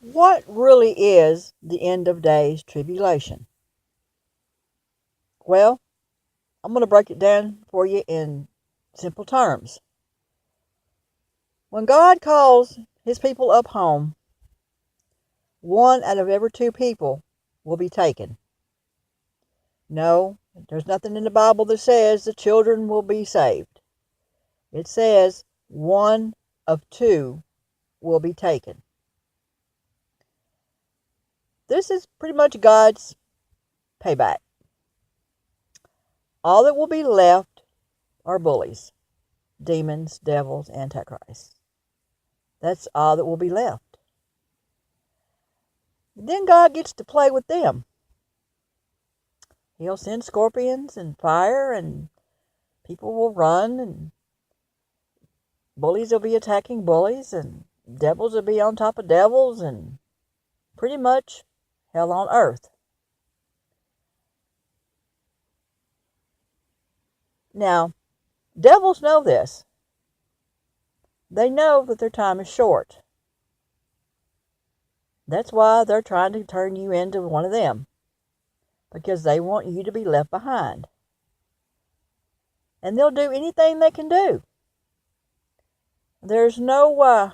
What really is the end of days tribulation? Well, I'm going to break it down for you in simple terms. When God calls his people up home, one out of every two people will be taken. No, there's nothing in the Bible that says the children will be saved. It says one of two will be taken. This is pretty much God's payback. All that will be left are bullies, demons, devils, antichrists. That's all that will be left. Then God gets to play with them. He'll send scorpions and fire, and people will run, and bullies will be attacking bullies, and devils will be on top of devils, and pretty much hell on earth. Now, devils know this. They know that their time is short. That's why they're trying to turn you into one of them, because they want you to be left behind. And they'll do anything they can do. There's no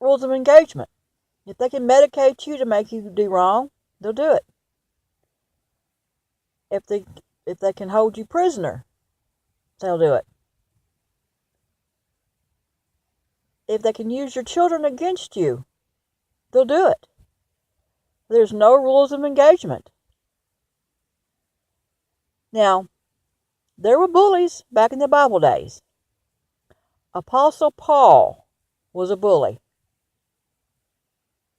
rules of engagement. If they can medicate you to make you do wrong, they'll do it. If they can hold you prisoner, they'll do it. If they can use your children against you, they'll do it. There's no rules of engagement. Now, there were bullies back in the Bible days. Apostle Paul was a bully.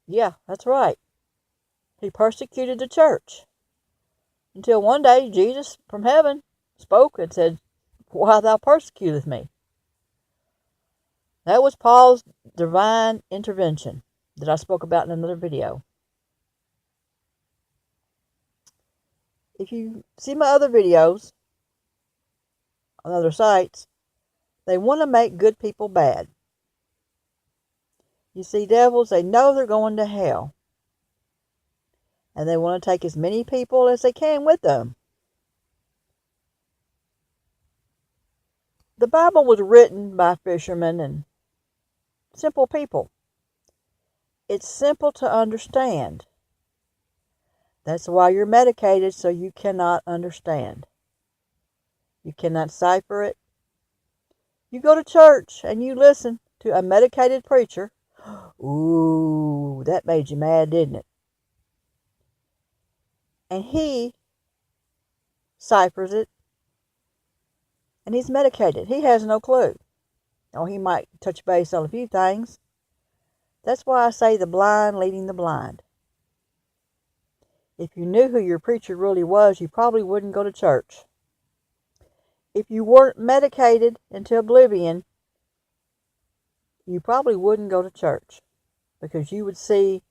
Yeah, that's right. He persecuted the church. Until one day Jesus from heaven spoke and said, "Why thou persecutest me?" That was Paul's divine intervention that I spoke about in another video. If you see my other videos on other sites, they want to make good people bad. You see, devils, they know they're going to hell. And they want to take as many people as they can with them. The Bible was written by fishermen and simple people. It's simple to understand. That's why you're medicated, so you cannot understand. You cannot cipher it. You go to church and you listen to a medicated preacher. Ooh, that made you mad, didn't it? And he ciphers it. And he's medicated. He has no clue. Oh, he might touch base on a few things. That's why I say the blind leading the blind. If you knew who your preacher really was, you probably wouldn't go to church. If you weren't medicated into oblivion, you probably wouldn't go to church, because you would see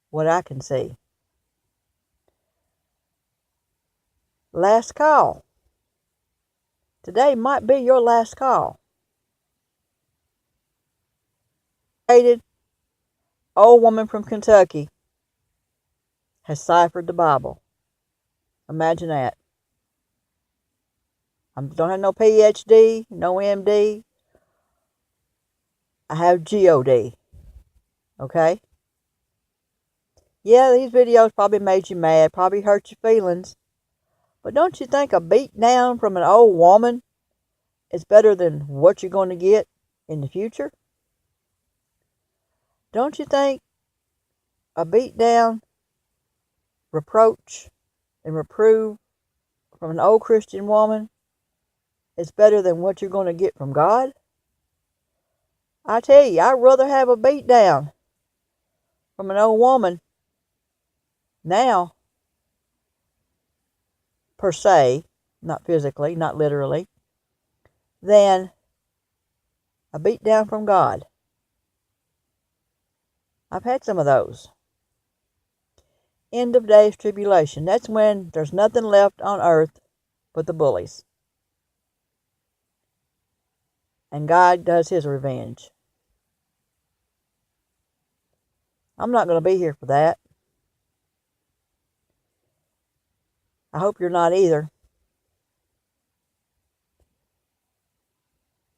what I can see. Last call. Today might be your last call. Old woman from Kentucky has ciphered the Bible. Imagine that. I don't have no PhD, no MD. I have GOD. Okay? Yeah, these videos probably made you mad, probably hurt your feelings. But don't you think a beat down from an old woman is better than what you're going to get in the future? Don't you think a beat down, reproach, and reprove from an old Christian woman is better than what you're going to get from God? I tell you, I'd rather have a beat down from an old woman now, per se, not physically, not literally, than a beat down from God. I've had some of those. End of days tribulation. That's when there's nothing left on earth but the bullies. and God does his revenge. I'm not going to be here for that. I hope you're not either.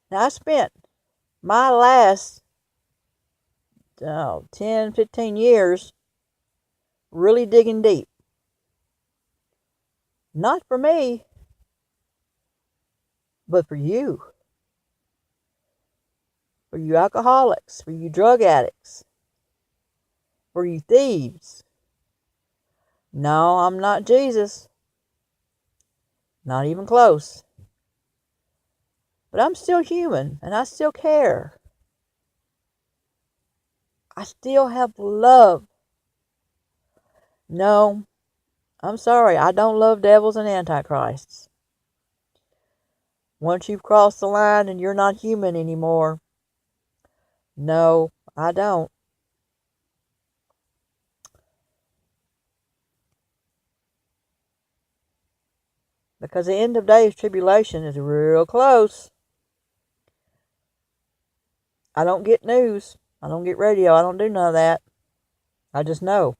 Now, I spent my last 10, 15 years really digging deep. Not for me, but for you. For you alcoholics, for you drug addicts, for you thieves. No, I'm not Jesus. Not even close. But I'm still human, and I still care. I still have love. No, I'm sorry, I don't love devils and antichrists. Once you've crossed the line and you're not human anymore, no, I don't. Because the end of days tribulation is real close. I don't get news. I don't get radio. I don't do none of that. I just know.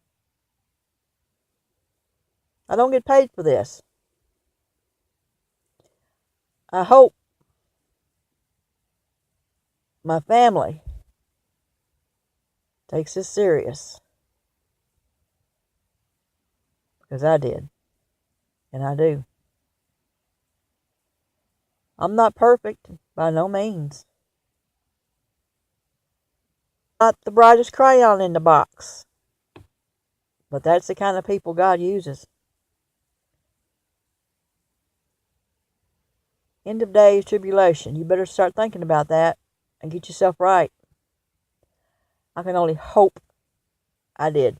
I don't get paid for this. I hope my family takes this serious. Because I did. And I do. I'm not perfect, by no means. Not the brightest crayon in the box. But that's the kind of people God uses. End of days tribulation. You better start thinking about that and get yourself right. I can only hope I did.